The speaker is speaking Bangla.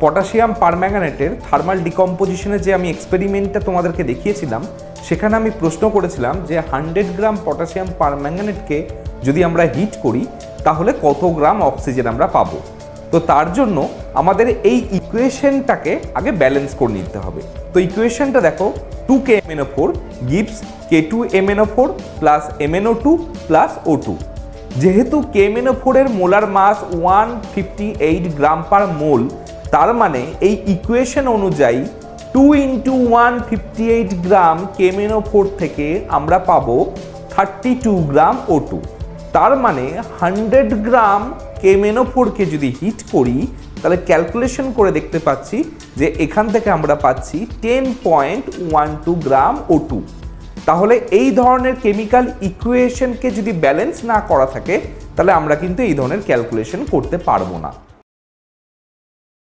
পটাশিয়াম পারম্যাঙ্গানেটের থার্মাল ডিকম্পোজিশনে যে আমি এক্সপেরিমেন্টটা তোমাদেরকে দেখিয়েছিলাম, সেখানে আমি প্রশ্ন করেছিলাম যে 100 গ্রাম পটাশিয়াম পারম্যাঙ্গানেটকে যদি আমরা হিট করি তাহলে কত গ্রাম অক্সিজেন আমরা পাবো। তো তার জন্য আমাদের এই ইকুয়েশনটাকে আগে ব্যালেন্স করে নিতে হবে। তো ইকুয়েশনটা দেখো, 2KMnO4 gives K2MnO4 plus MnO2 plus O2। যেহেতু KMnO4 এর মোলার মাস 158 গ্রাম পার মোল, তার মানে এই ইকুয়েশন অনুযায়ী 2 × 158 গ্রাম KMnO4 থেকে আমরা পাবো 32 গ্রাম O2। তার মানে 100 গ্রাম KMnO4কে যদি হিট করি তাহলে ক্যালকুলেশন করে দেখতে পাচ্ছি যে এখান থেকে আমরা পাচ্ছি 10.12 গ্রাম O2। তাহলে এই ধরনের কেমিক্যাল ইকুয়েশনকে যদি ব্যালেন্স না করা থাকে তাহলে আমরা কিন্তু এই ধরনের ক্যালকুলেশন করতে পারবো না।